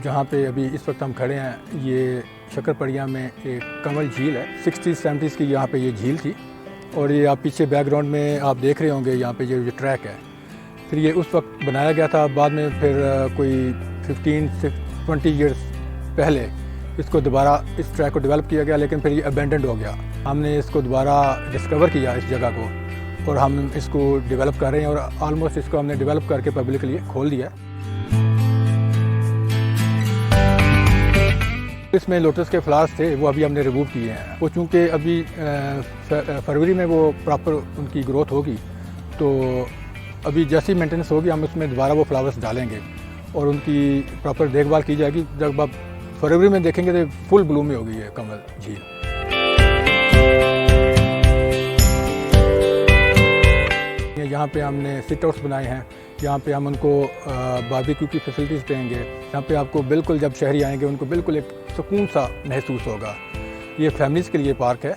जहाँ पे अभी इस वक्त हम खड़े हैं, ये शक्करपड़िया में एक कमल झील है। 60s-70s की यहाँ पे ये झील थी और ये आप पीछे बैकग्राउंड में आप देख रहे होंगे, यहाँ पे ये ट्रैक है। फिर ये उस वक्त बनाया गया था, बाद में फिर कोई 15 से 20 ईयर्स पहले इसको दोबारा इस ट्रैक को डेवलप किया गया, लेकिन फिर ये अबेंडेंड हो गया। हमने इसको दोबारा डिस्कवर किया इस जगह को और हम इसको डेवलप कर रहे हैं और ऑलमोस्ट इसको हमने डेवलप करके पब्लिक के लिए खोल दिया। इसमें लोटस के फ्लावर्स थे, वो अभी हमने रिमूव किए हैं। वो चूँकि अभी फरवरी में वो प्रॉपर उनकी ग्रोथ होगी, तो अभी जैसी मेंटेनेंस होगी हम उसमें दोबारा वो फ्लावर्स डालेंगे और उनकी प्रॉपर देखभाल की जाएगी। जब आप फरवरी में देखेंगे तो फुल ब्लूम में होगी ये कमल झील। यहाँ पे हमने सिट आउट्स बनाए हैं, यहाँ पे हम उनको बारबेक्यू की फैसिलिटीज़ देंगे। यहाँ पे आपको बिल्कुल, जब शहरी आएंगे उनको बिल्कुल एक सुकून सा महसूस होगा। ये फैमिलीज़ के लिए पार्क है।